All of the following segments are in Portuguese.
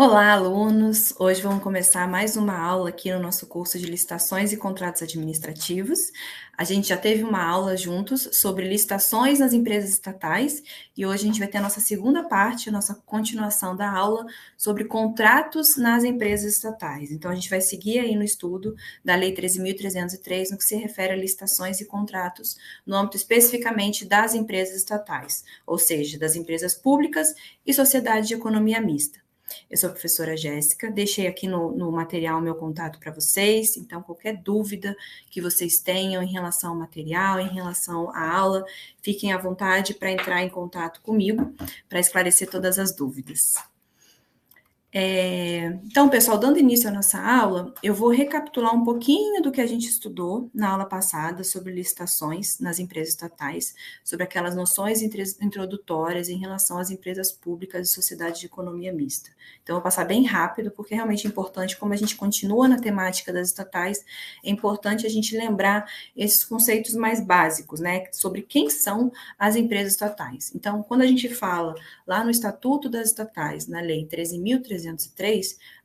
Olá, alunos! Hoje vamos começar mais uma aula aqui no nosso curso de licitações e contratos administrativos. A gente já teve uma aula juntos sobre licitações nas empresas estatais e hoje a gente vai ter a nossa segunda parte, a nossa continuação da aula sobre contratos nas empresas estatais. Então, a gente vai seguir aí no estudo da Lei 13.303 no que se refere a licitações e contratos no âmbito especificamente das empresas estatais, ou seja, das empresas públicas e sociedade de economia mista. Eu sou a professora Jéssica, deixei aqui no material meu contato para vocês, então qualquer dúvida que vocês tenham em relação ao material, em relação à aula, fiquem à vontade para entrar em contato comigo, para esclarecer todas as dúvidas. Então, pessoal, dando início à nossa aula, eu vou recapitular um pouquinho do que a gente estudou na aula passada sobre licitações nas empresas estatais, sobre aquelas noções introdutórias em relação às empresas públicas e sociedades de economia mista. Então, eu vou passar bem rápido, porque é realmente importante, como a gente continua na temática das estatais, é importante a gente lembrar esses conceitos mais básicos, né, sobre quem são as empresas estatais. Então, quando a gente fala lá no Estatuto das Estatais, na Lei 13.303,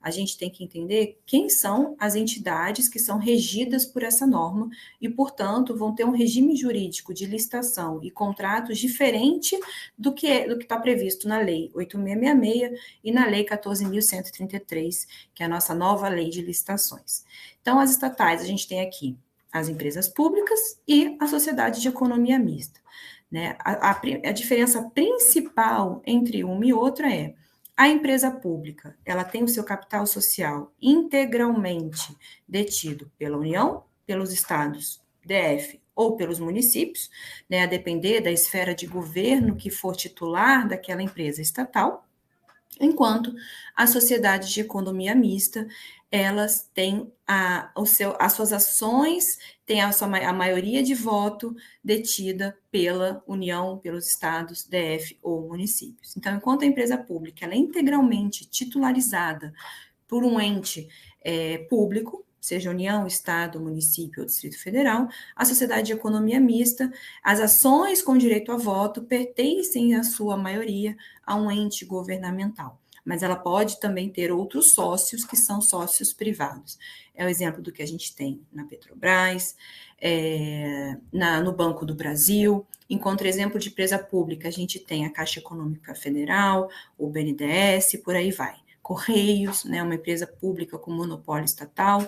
a gente tem que entender quem são as entidades que são regidas por essa norma e, portanto, vão ter um regime jurídico de licitação e contratos diferente do que está previsto na Lei 8.666 e na Lei 14.133, que é a nossa nova lei de licitações. Então, as estatais, a gente tem aqui as empresas públicas e a sociedade de economia mista. Né? A diferença principal entre uma e outra é a empresa pública, ela tem o seu capital social integralmente detido pela União, pelos estados, DF ou pelos municípios, né, a depender da esfera de governo que for titular daquela empresa estatal, enquanto as sociedades de economia mista, elas têm as suas ações, têm a maioria de voto detida pela União, pelos estados, DF ou municípios. Então, enquanto a empresa pública ela é integralmente titularizada por um ente público, seja União, Estado, município ou Distrito Federal, a sociedade de economia mista, as ações com direito a voto pertencem, à sua maioria, a um ente governamental. Mas ela pode também ter outros sócios, que são sócios privados. É o exemplo do que a gente tem na Petrobras, no Banco do Brasil. Em contra-exemplo de empresa pública, a gente tem a Caixa Econômica Federal, o BNDES, por aí vai. Correios, né, uma empresa pública com monopólio estatal.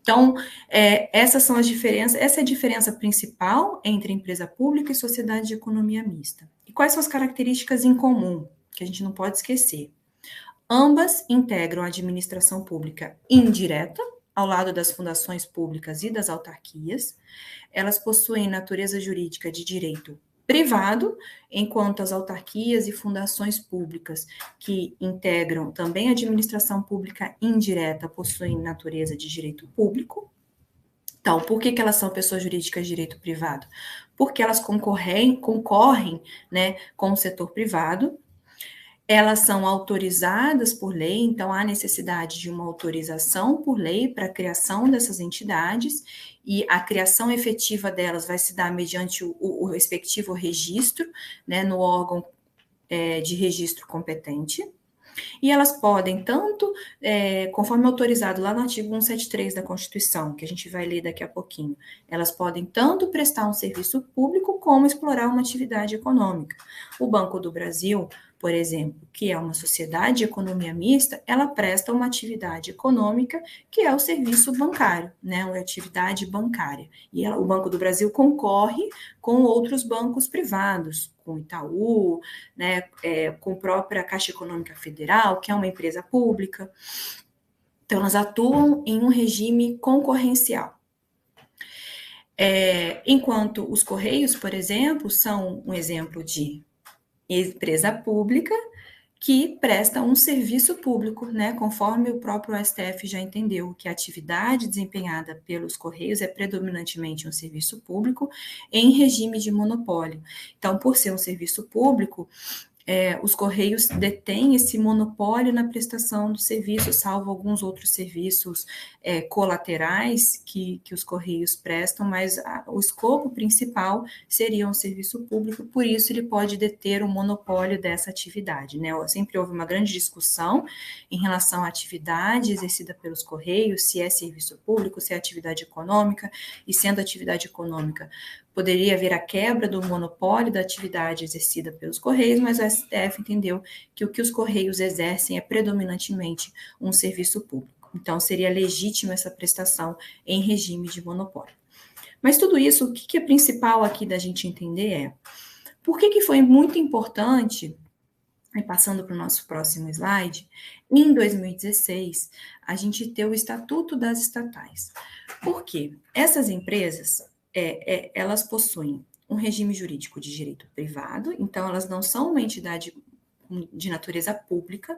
Então, essas são as diferenças, essa é a diferença principal entre empresa pública e sociedade de economia mista. E quais são as características em comum, que a gente não pode esquecer? Ambas integram a administração pública indireta, ao lado das fundações públicas e das autarquias. Elas possuem natureza jurídica de direito privado, enquanto as autarquias e fundações públicas que integram também a administração pública indireta possuem natureza de direito público. Então, por que elas são pessoas jurídicas de direito privado? Porque elas concorrem, né, com o setor privado. Elas são autorizadas por lei, então há necessidade de uma autorização por lei para a criação dessas entidades, e a criação efetiva delas vai se dar mediante o respectivo registro, né, no órgão de registro competente. E elas podem tanto, conforme autorizado lá no artigo 173 da Constituição, que a gente vai ler daqui a pouquinho, elas podem tanto prestar um serviço público como explorar uma atividade econômica. O Banco do Brasil, por exemplo, que é uma sociedade de economia mista, ela presta uma atividade econômica que é o serviço bancário, né, uma atividade bancária. E o Banco do Brasil concorre com outros bancos privados, com Itaú, né, com a própria Caixa Econômica Federal, que é uma empresa pública. Então, elas atuam em um regime concorrencial. Enquanto os Correios, por exemplo, são um exemplo de empresa pública que presta um serviço público, né, conforme o próprio STF já entendeu que a atividade desempenhada pelos Correios é predominantemente um serviço público em regime de monopólio. Então, por ser um serviço público, os Correios detêm esse monopólio na prestação do serviço, salvo alguns outros serviços colaterais que os Correios prestam, mas o escopo principal seria um serviço público, por isso ele pode deter o monopólio dessa atividade, né? Sempre houve uma grande discussão em relação à atividade exercida pelos Correios, se é serviço público, se é atividade econômica, e sendo atividade econômica, poderia haver a quebra do monopólio da atividade exercida pelos Correios, mas o STF entendeu que o que os Correios exercem é predominantemente um serviço público. Então, seria legítima essa prestação em regime de monopólio. Mas tudo isso, o que é principal aqui da gente entender é por que foi muito importante, passando para o nosso próximo slide, em 2016, a gente ter o Estatuto das Estatais. Por quê? Essas empresas, elas possuem um regime jurídico de direito privado, então elas não são uma entidade de natureza pública.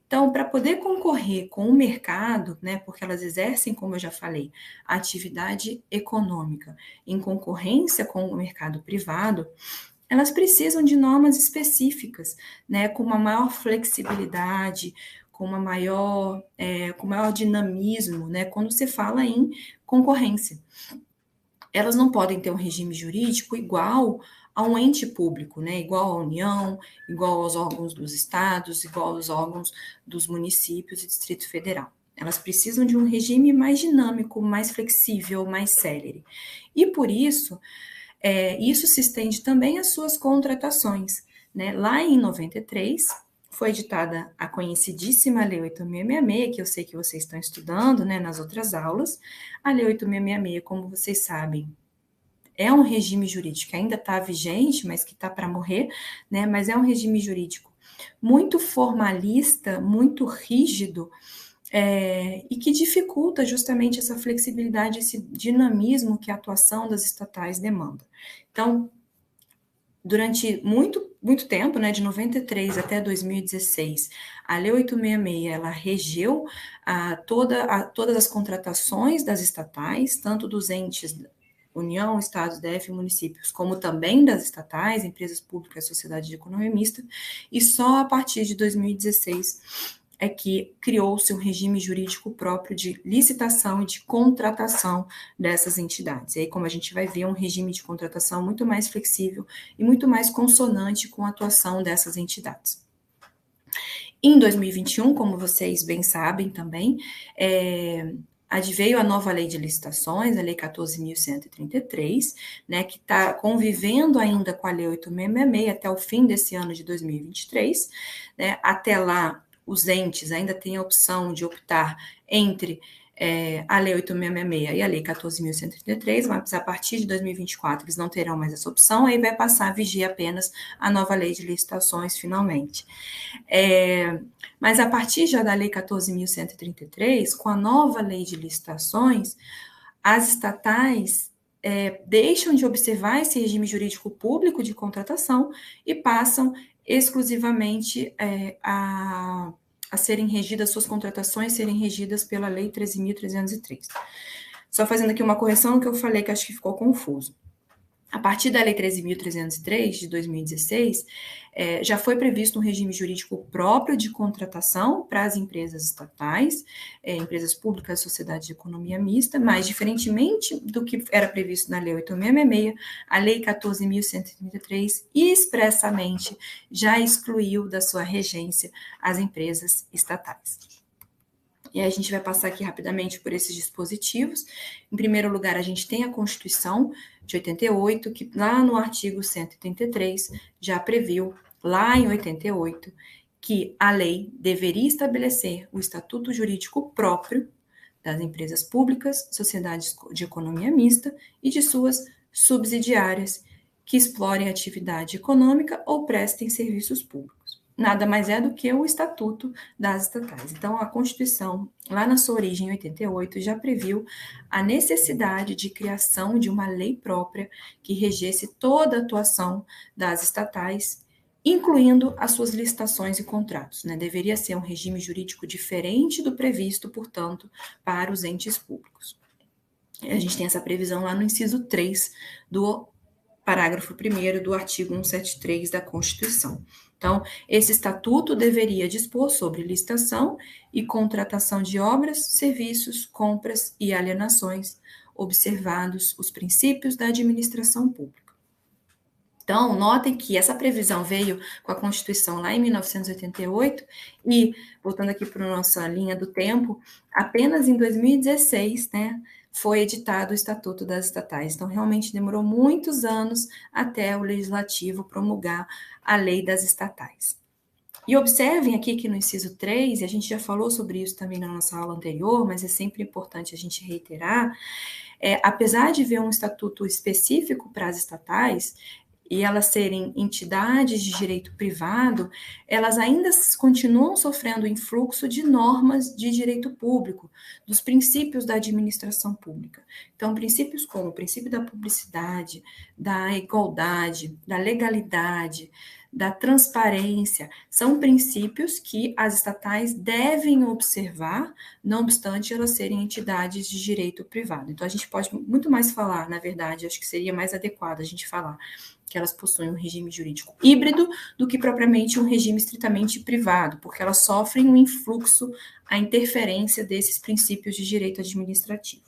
Então, para poder concorrer com o mercado, né, porque elas exercem, como eu já falei, a atividade econômica em concorrência com o mercado privado, elas precisam de normas específicas, né, com uma maior flexibilidade, com maior dinamismo, né, quando se fala em concorrência. Elas não podem ter um regime jurídico igual a um ente público, né, igual à União, igual aos órgãos dos estados, igual aos órgãos dos municípios e Distrito Federal. Elas precisam de um regime mais dinâmico, mais flexível, mais célere. E por isso, isso se estende também às suas contratações, né? Lá em 93, foi editada a conhecidíssima Lei 8.666, que eu sei que vocês estão estudando, né, nas outras aulas. A Lei 8.666, como vocês sabem, é um regime jurídico que ainda está vigente, mas que está para morrer, né? Mas é um regime jurídico muito formalista, muito rígido, e que dificulta justamente essa flexibilidade, esse dinamismo que a atuação das estatais demanda. Então, durante muito tempo, né, de 93 até 2016, a Lei 866, ela regeu todas as contratações das estatais, tanto dos entes União, Estados, DF, municípios, como também das estatais, empresas públicas, sociedade de economia mista, e só a partir de 2016 é que criou-se um regime jurídico próprio de licitação e de contratação dessas entidades. E aí, como a gente vai ver, um regime de contratação muito mais flexível e muito mais consonante com a atuação dessas entidades. Em 2021, como vocês bem sabem também, adveio a nova lei de licitações, a Lei 14.133, né, que está convivendo ainda com a Lei 8.666 até o fim desse ano de 2023, né, até lá os entes ainda têm a opção de optar entre a Lei 8.666 e a Lei 14.133, mas a partir de 2024 eles não terão mais essa opção, aí vai passar a vigiar apenas a nova lei de licitações, finalmente. Mas a partir já da Lei 14.133, com a nova lei de licitações, as estatais deixam de observar esse regime jurídico público de contratação e passam exclusivamente a serem regidas, suas contratações serem regidas pela Lei 13.303. Só fazendo aqui uma correção que eu falei que acho que ficou confuso. A partir da Lei 13.303, de 2016, já foi previsto um regime jurídico próprio de contratação para as empresas estatais, empresas públicas, sociedade de economia mista, mas, diferentemente do que era previsto na Lei 8.666, a Lei 14.133 expressamente já excluiu da sua regência as empresas estatais. E aí a gente vai passar aqui rapidamente por esses dispositivos. Em primeiro lugar, a gente tem a Constituição de 88, que lá no artigo 183 já previu, lá em 88, que a lei deveria estabelecer o estatuto jurídico próprio das empresas públicas, sociedades de economia mista e de suas subsidiárias que explorem atividade econômica ou prestem serviços públicos. Nada mais é do que o Estatuto das Estatais. Então, a Constituição, lá na sua origem, em 88, já previu a necessidade de criação de uma lei própria que regesse toda a atuação das estatais, incluindo as suas licitações e contratos, né? Deveria ser um regime jurídico diferente do previsto, portanto, para os entes públicos. A gente tem essa previsão lá no inciso 3 do parágrafo 1º do artigo 173 da Constituição. Então, esse estatuto deveria dispor sobre licitação e contratação de obras, serviços, compras e alienações, observados os princípios da administração pública. Então, notem que essa previsão veio com a Constituição lá em 1988 e, voltando aqui para a nossa linha do tempo, apenas em 2016, né, foi editado o Estatuto das Estatais. Então, realmente demorou muitos anos até o Legislativo promulgar a Lei das Estatais. E observem aqui que no inciso 3, e a gente já falou sobre isso também na nossa aula anterior, mas é sempre importante a gente reiterar, apesar de ver um estatuto específico para as estatais, e elas serem entidades de direito privado, elas ainda continuam sofrendo o influxo de normas de direito público, dos princípios da administração pública. Então, princípios como o princípio da publicidade, da igualdade, da legalidade, da transparência, são princípios que as estatais devem observar, não obstante elas serem entidades de direito privado. Então, a gente pode muito mais falar, na verdade, acho que seria mais adequado a gente falar que elas possuem um regime jurídico híbrido do que propriamente um regime estritamente privado, porque elas sofrem um influxo, a interferência desses princípios de direito administrativo.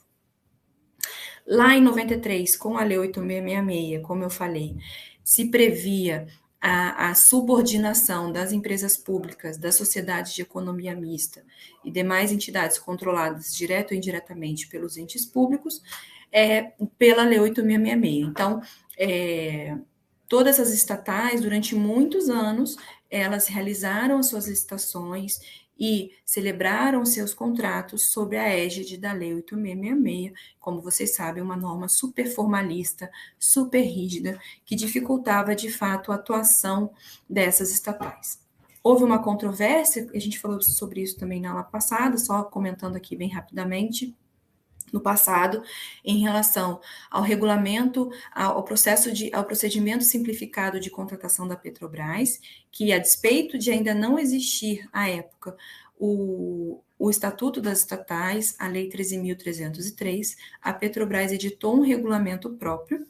Lá em 93, com a Lei 8666, como eu falei, se previa a subordinação das empresas públicas, das sociedades de economia mista e demais entidades controladas direto ou indiretamente pelos entes públicos, pela Lei 8666. Então, todas as estatais, durante muitos anos, elas realizaram as suas licitações e celebraram seus contratos sob a égide da Lei 8666, como vocês sabem, uma norma super formalista, super rígida, que dificultava, de fato, a atuação dessas estatais. Houve uma controvérsia, a gente falou sobre isso também na aula passada, só comentando aqui bem rapidamente, no passado, em relação ao regulamento, ao procedimento simplificado de contratação da Petrobras, que, a despeito de ainda não existir, à época, o Estatuto das Estatais, a Lei 13.303, a Petrobras editou um regulamento próprio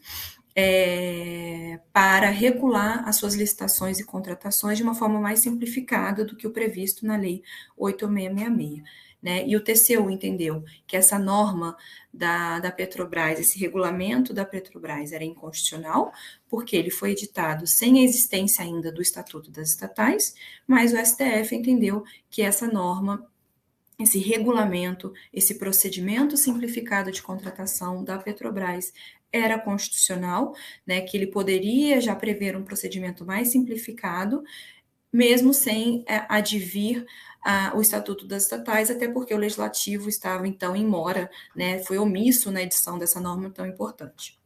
para regular as suas licitações e contratações de uma forma mais simplificada do que o previsto na Lei 8666. Né? E o TCU entendeu que essa norma da Petrobras, esse regulamento da Petrobras era inconstitucional, porque ele foi editado sem a existência ainda do Estatuto das Estatais, mas o STF entendeu que essa norma, esse regulamento, esse procedimento simplificado de contratação da Petrobras era constitucional, né, que ele poderia já prever um procedimento mais simplificado, mesmo sem advir o Estatuto das Estatais, até porque o Legislativo estava, então, em mora, né, foi omisso na edição dessa norma tão importante.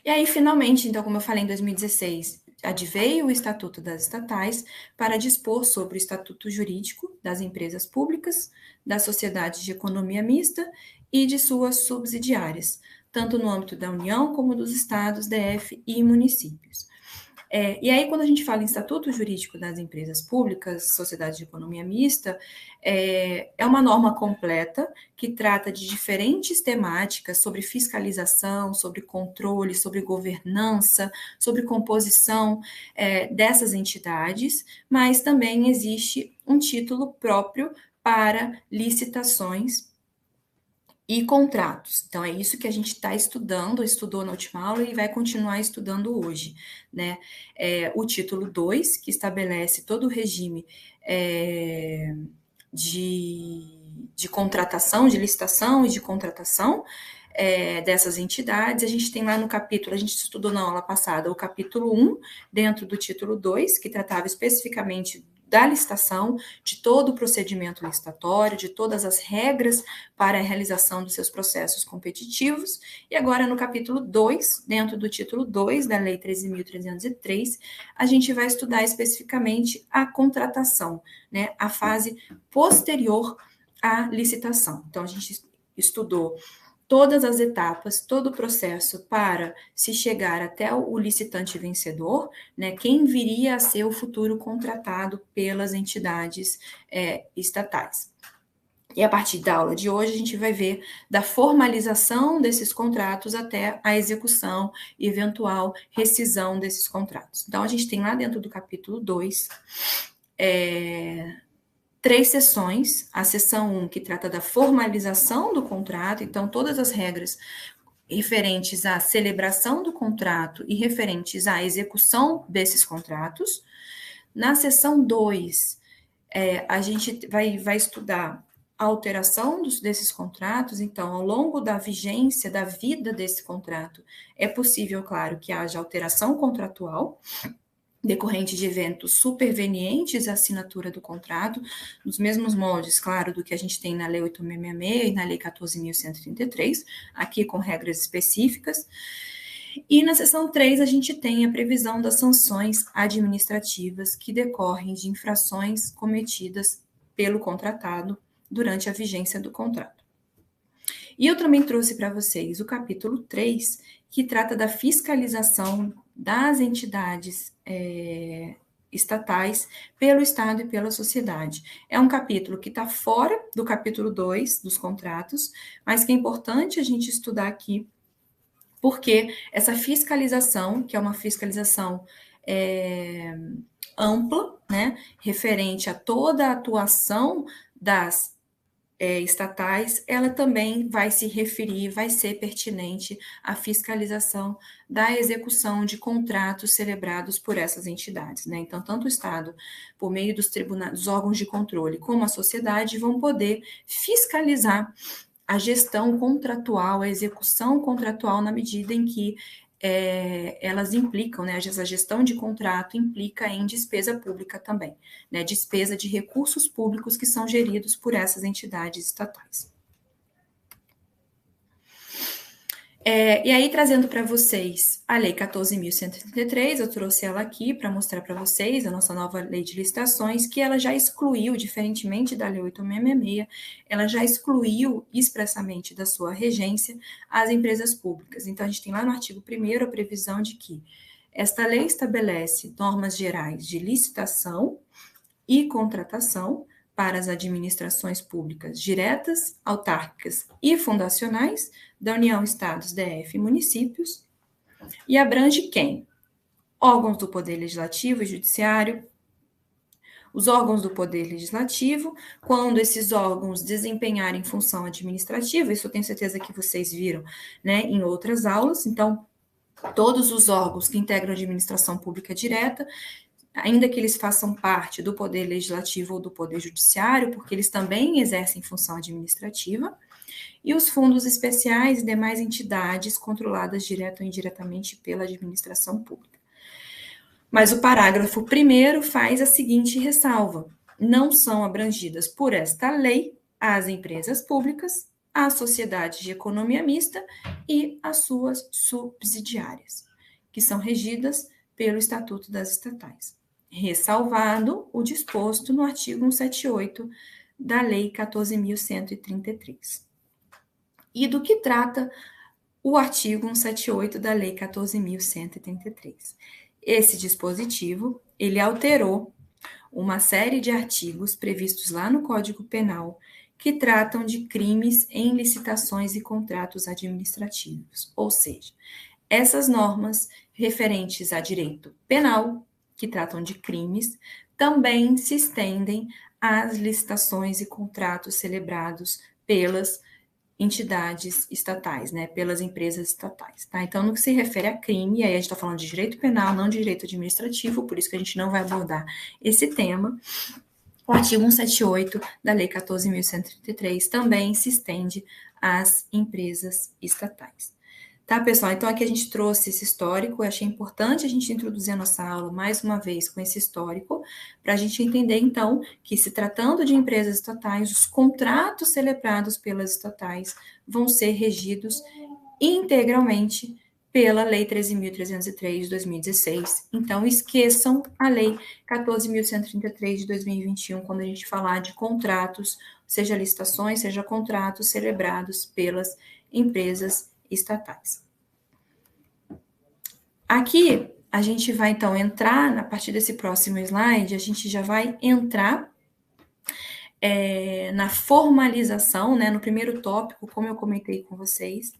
E aí, finalmente, então, como eu falei, em 2016, adveio o Estatuto das Estatais para dispor sobre o Estatuto Jurídico das Empresas Públicas, das Sociedades de Economia Mista e de suas subsidiárias, tanto no âmbito da União como dos Estados, DF e municípios. E aí, quando a gente fala em Estatuto Jurídico das Empresas Públicas, Sociedade de Economia Mista, é uma norma completa que trata de diferentes temáticas sobre fiscalização, sobre controle, sobre governança, sobre composição dessas entidades, mas também existe um título próprio para licitações e contratos. Então, é isso que a gente está estudando, estudou na última aula e vai continuar estudando hoje, né? O título 2, que estabelece todo o regime de contratação, de licitação e de contratação dessas entidades. A gente tem lá no capítulo, a gente estudou na aula passada, o capítulo 1, dentro do título 2, que tratava especificamente da licitação, de todo o procedimento licitatório, de todas as regras para a realização dos seus processos competitivos. E agora, no capítulo 2, dentro do título 2 da Lei 13.303, a gente vai estudar especificamente a contratação, né, a fase posterior à licitação. Então, a gente estudou todas as etapas, todo o processo para se chegar até o licitante vencedor, né, quem viria a ser o futuro contratado pelas entidades estatais. E a partir da aula de hoje, a gente vai ver da formalização desses contratos até a execução e eventual rescisão desses contratos. Então, a gente tem lá dentro do capítulo 2, 3 sessões. A sessão 1, que trata da formalização do contrato, então todas as regras referentes à celebração do contrato e referentes à execução desses contratos. Na sessão 2, a gente vai estudar a alteração desses contratos. Então, ao longo da vigência, da vida desse contrato, é possível, claro, que haja alteração contratual, decorrente de eventos supervenientes à assinatura do contrato, nos mesmos moldes, claro, do que a gente tem na Lei 8.666 e na Lei 14.133, aqui com regras específicas. E na seção 3, a gente tem a previsão das sanções administrativas que decorrem de infrações cometidas pelo contratado durante a vigência do contrato. E eu também trouxe para vocês o capítulo 3, que trata da fiscalização das entidades estatais pelo Estado e pela sociedade. É um capítulo que está fora do capítulo 2 dos contratos, mas que é importante a gente estudar aqui, porque essa fiscalização, que é uma fiscalização ampla, né, referente a toda a atuação das estatais, ela também vai se referir, vai ser pertinente à fiscalização da execução de contratos celebrados por essas entidades, né? Então, tanto o Estado, por meio dos tribunais, dos órgãos de controle, como a sociedade, vão poder fiscalizar a gestão contratual, a execução contratual, na medida em que elas implicam, né, essa gestão de contrato implica em despesa pública também, né, despesa de recursos públicos que são geridos por essas entidades estatais. E aí, trazendo para vocês a Lei 14.133, eu trouxe ela aqui para mostrar para vocês a nossa nova lei de licitações, que ela já excluiu, diferentemente da Lei 8.666, ela já excluiu expressamente da sua regência as empresas públicas. Então, a gente tem lá no artigo 1º a previsão de que esta lei estabelece normas gerais de licitação e contratação para as administrações públicas diretas, autárquicas e fundacionais da União, Estados, DF e municípios, e abrange quem? Órgãos do Poder Legislativo e Judiciário. Os órgãos do Poder Legislativo, quando esses órgãos desempenharem função administrativa, isso eu tenho certeza que vocês viram, né, em outras aulas. Então, todos os órgãos que integram a administração pública direta, ainda que eles façam parte do Poder Legislativo ou do Poder Judiciário, porque eles também exercem função administrativa, e os fundos especiais e demais entidades controladas direta ou indiretamente pela administração pública. Mas o parágrafo 1º faz a seguinte ressalva: não são abrangidas por esta lei as empresas públicas, a sociedade de economia mista e as suas subsidiárias, que são regidas pelo Estatuto das Estatais, ressalvado o disposto no artigo 178 da Lei 14.133. E do que trata o artigo 178 da Lei 14.133? Esse dispositivo, ele alterou uma série de artigos previstos lá no Código Penal que tratam de crimes em licitações e contratos administrativos, ou seja, essas normas referentes a direito penal, que tratam de crimes, também se estendem às licitações e contratos celebrados pelas entidades estatais, né, pelas empresas estatais, tá? Então, no que se refere a crime, aí a gente está falando de direito penal, não de direito administrativo, por isso que a gente não vai abordar esse tema. O artigo 178 da Lei 14.133 também se estende às empresas estatais. Tá, pessoal? Então, aqui a gente trouxe esse histórico. Eu achei importante a gente introduzir a nossa aula mais uma vez com esse histórico, para a gente entender, então, que se tratando de empresas estatais, os contratos celebrados pelas estatais vão ser regidos integralmente pela Lei 13.303 de 2016. Então, esqueçam a Lei 14.133 de 2021, quando a gente falar de contratos, seja licitações, seja contratos celebrados pelas empresas estatais. Aqui, a gente vai, então, entrar, a partir desse próximo slide, a gente já vai entrar na formalização, né, no primeiro tópico, como eu comentei com vocês,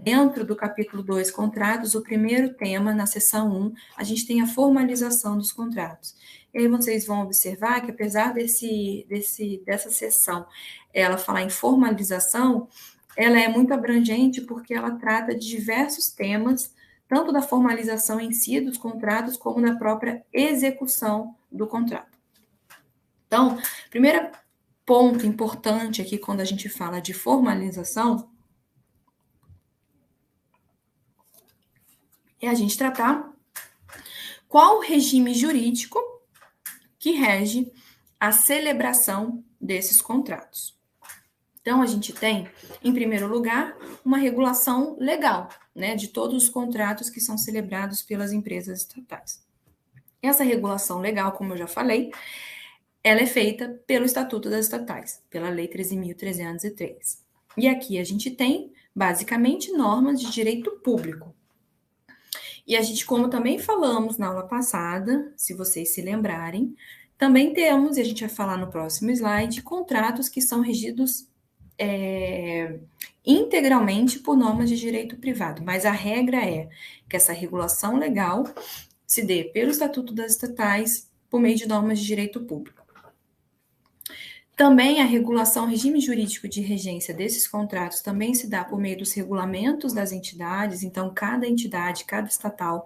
dentro do capítulo 2, contratos, o primeiro tema, na seção 1, a gente tem a formalização dos contratos. E aí vocês vão observar que, apesar dessa seção ela falar em formalização, ela é muito abrangente porque ela trata de diversos temas, tanto da formalização em si dos contratos, como da própria execução do contrato. Então, primeiro ponto importante aqui quando a gente fala de formalização é a gente tratar qual o regime jurídico que rege a celebração desses contratos. Então, a gente tem, em primeiro lugar, uma regulação legal, né, de todos os contratos que são celebrados pelas empresas estatais. Essa regulação legal, como eu já falei, ela é feita pelo Estatuto das Estatais, pela Lei 13.303. E aqui a gente tem, basicamente, normas de direito público. E a gente, como também falamos na aula passada, se vocês se lembrarem, também temos, e a gente vai falar no próximo slide, contratos que são regidos integralmente por normas de direito privado. Mas a regra é que essa regulação legal se dê pelo Estatuto das Estatais por meio de normas de direito público. Também a regulação, regime jurídico de regência desses contratos também se dá por meio dos regulamentos das entidades, então cada entidade, cada estatal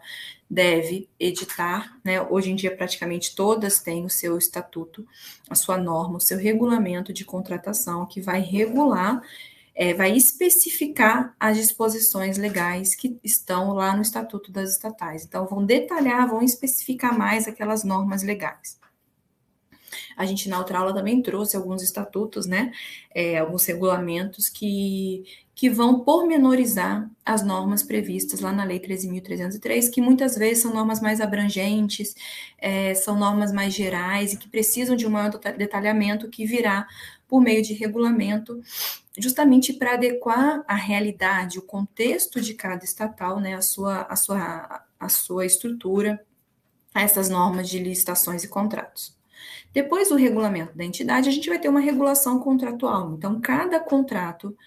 deve editar, né? Hoje em dia praticamente todas têm o seu estatuto, a sua norma, o seu regulamento de contratação que vai regular, vai especificar as disposições legais que estão lá no Estatuto das Estatais. Então vão detalhar, vão especificar mais aquelas normas legais. A gente na outra aula também trouxe alguns estatutos, né, alguns regulamentos que vão pormenorizar as normas previstas lá na Lei 13.303, que muitas vezes são normas mais abrangentes, são normas mais gerais e que precisam de um maior detalhamento que virá por meio de regulamento, justamente para adequar a realidade, o contexto de cada estatal, né, a sua estrutura, a essas normas de licitações e contratos. Depois do regulamento da entidade, a gente vai ter uma regulação contratual. Então, cada contrato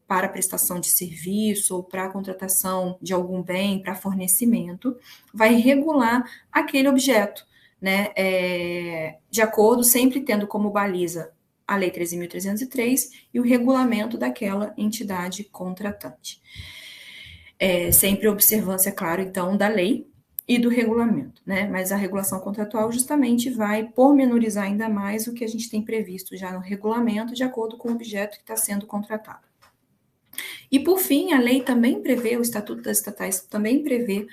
para prestação de serviço ou para contratação de algum bem, para fornecimento, vai regular aquele objeto, né? De acordo, sempre tendo como baliza a Lei 13.303 e o regulamento daquela entidade contratante. Sempre observância, claro, então, da lei e do regulamento, né? Mas a regulação contratual justamente vai pormenorizar ainda mais o que a gente tem previsto já no regulamento, de acordo com o objeto que está sendo contratado. E, por fim, a lei também prevê, o Estatuto das Estatais também prevê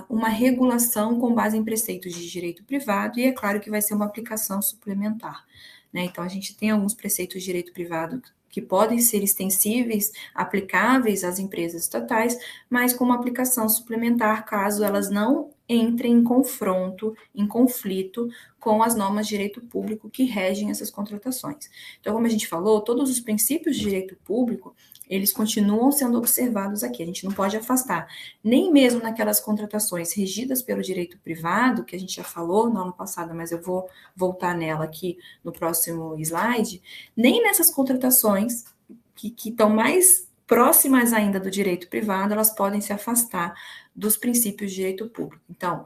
uma regulação com base em preceitos de direito privado, e é claro que vai ser uma aplicação suplementar, né? Então, a gente tem alguns preceitos de direito privado que podem ser extensíveis, aplicáveis às empresas estatais, mas com uma aplicação suplementar, caso elas não entrem em confronto, em conflito com as normas de direito público que regem essas contratações. Então, como a gente falou, todos os princípios de direito público, eles continuam sendo observados aqui, a gente não pode afastar, nem mesmo naquelas contratações regidas pelo direito privado, que a gente já falou na aula passada, mas eu vou voltar nela aqui no próximo slide, nem nessas contratações que estão mais próximas ainda do direito privado, elas podem se afastar dos princípios de direito público. Então,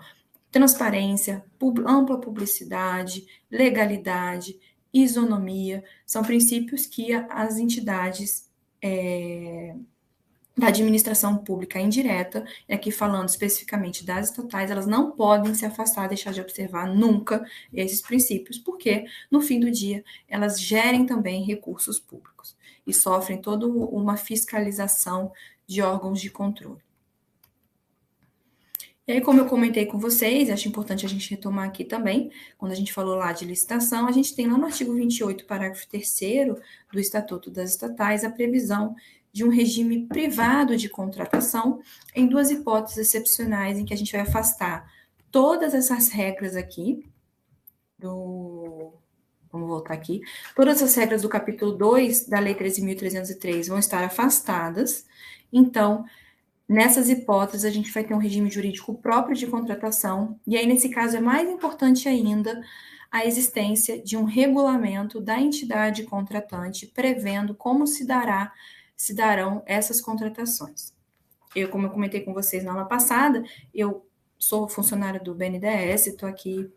transparência, ampla publicidade, legalidade, isonomia, são princípios que as entidades da administração pública indireta, e aqui falando especificamente das estatais, elas não podem se afastar, deixar de observar nunca esses princípios, porque, no fim do dia, elas gerem também recursos públicos e sofrem toda uma fiscalização de órgãos de controle. E aí, como eu comentei com vocês, acho importante a gente retomar aqui também, quando a gente falou lá de licitação, a gente tem lá no artigo 28, parágrafo 3º do Estatuto das Estatais, a previsão de um regime privado de contratação em duas hipóteses excepcionais em que a gente vai afastar todas essas regras aqui, vamos voltar aqui, todas as regras do capítulo 2 da Lei 13.303 vão estar afastadas, então, nessas hipóteses, a gente vai ter um regime jurídico próprio de contratação, e aí, nesse caso, é mais importante ainda a existência de um regulamento da entidade contratante prevendo como se darão essas contratações. Como eu comentei com vocês na aula passada, eu sou funcionária do BNDES, estou aqui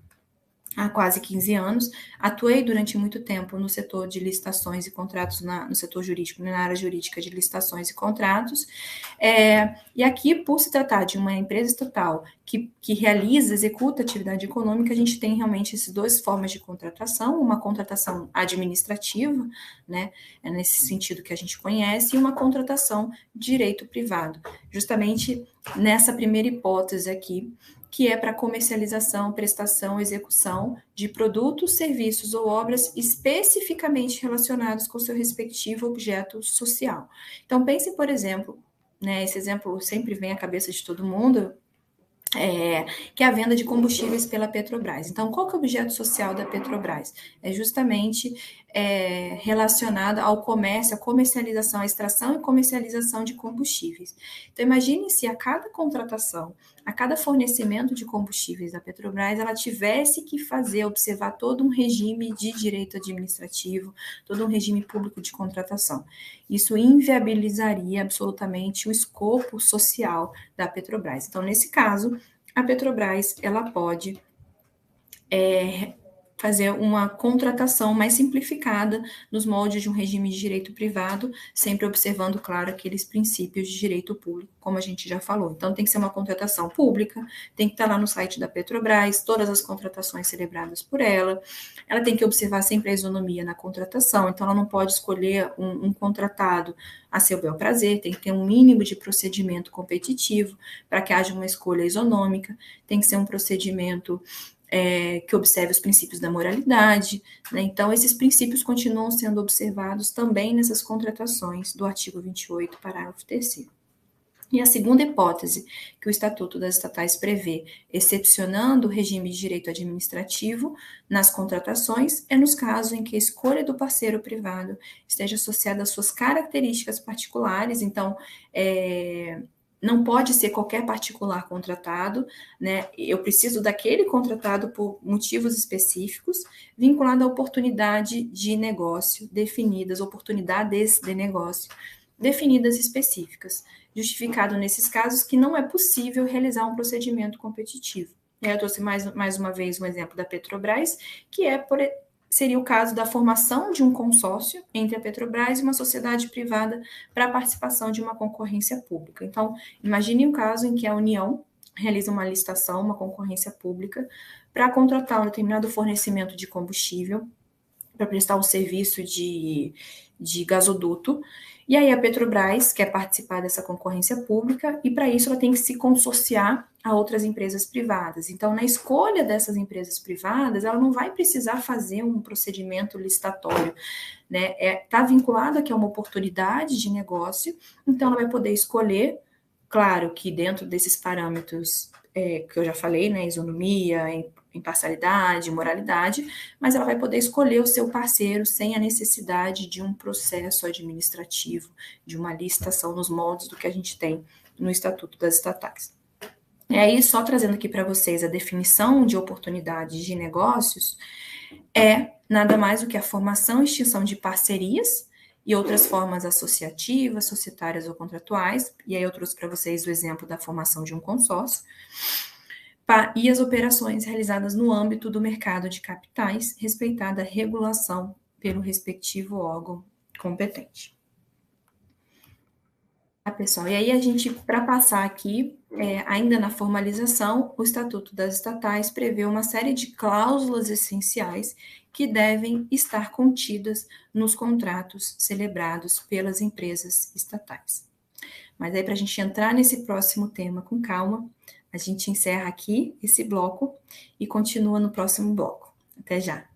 há quase 15 anos, atuei durante muito tempo no setor de licitações e contratos, no setor jurídico, na área jurídica de licitações e contratos, e aqui, por se tratar de uma empresa estatal que realiza, executa atividade econômica, a gente tem realmente essas duas formas de contratação, uma contratação administrativa, né, nesse sentido que a gente conhece, e uma contratação de direito privado, justamente nessa primeira hipótese aqui, que é para comercialização, prestação, execução de produtos, serviços ou obras especificamente relacionados com seu respectivo objeto social. Então, pense, por exemplo, né, esse exemplo sempre vem à cabeça de todo mundo, que é a venda de combustíveis pela Petrobras. Então, qual que é o objeto social da Petrobras? É justamente relacionado ao comércio, à comercialização, à extração e comercialização de combustíveis. Então, imagine se a cada contratação, a cada fornecimento de combustíveis da Petrobras, ela tivesse que observar todo um regime de direito administrativo, todo um regime público de contratação. Isso inviabilizaria absolutamente o escopo social da Petrobras. Então, nesse caso, a Petrobras ela pode fazer uma contratação mais simplificada nos moldes de um regime de direito privado, sempre observando, claro, aqueles princípios de direito público, como a gente já falou. Então, tem que ser uma contratação pública, tem que estar lá no site da Petrobras, todas as contratações celebradas por ela tem que observar sempre a isonomia na contratação, então ela não pode escolher um contratado a seu bel prazer, tem que ter um mínimo de procedimento competitivo para que haja uma escolha isonômica, tem que ser um procedimento que observe os princípios da moralidade, né? Então, esses princípios continuam sendo observados também nessas contratações do artigo 28, parágrafo 3º. E a segunda hipótese que o Estatuto das Estatais prevê, excepcionando o regime de direito administrativo nas contratações, é nos casos em que a escolha do parceiro privado esteja associada às suas características particulares, então, não pode ser qualquer particular contratado, né? Eu preciso daquele contratado por motivos específicos, vinculado à oportunidade de negócio definidas, oportunidades de negócio definidas específicas, justificado nesses casos que não é possível realizar um procedimento competitivo. Eu trouxe mais uma vez um exemplo da Petrobras, que seria o caso da formação de um consórcio entre a Petrobras e uma sociedade privada para a participação de uma concorrência pública. Então, imagine um caso em que a União realiza uma licitação, uma concorrência pública, para contratar um determinado fornecimento de combustível, para prestar um serviço de gasoduto, e aí a Petrobras quer participar dessa concorrência pública, e para isso ela tem que se consorciar a outras empresas privadas. Então, na escolha dessas empresas privadas, ela não vai precisar fazer um procedimento licitatório, né? Está vinculado aqui a uma oportunidade de negócio, então ela vai poder escolher, claro que dentro desses parâmetros que eu já falei, né, isonomia, imparcialidade, moralidade, mas ela vai poder escolher o seu parceiro sem a necessidade de um processo administrativo, de uma licitação nos moldes do que a gente tem no Estatuto das Estatais. E aí, só trazendo aqui para vocês a definição de oportunidades de negócios, nada mais do que a formação e extinção de parcerias e outras formas associativas, societárias ou contratuais, e aí eu trouxe para vocês o exemplo da formação de um consórcio, e as operações realizadas no âmbito do mercado de capitais, respeitada a regulação pelo respectivo órgão competente. Tá, pessoal? E aí a gente, para passar aqui, ainda na formalização, o Estatuto das Estatais prevê uma série de cláusulas essenciais que devem estar contidas nos contratos celebrados pelas empresas estatais. Mas aí, para a gente entrar nesse próximo tema com calma, a gente encerra aqui esse bloco e continua no próximo bloco. Até já!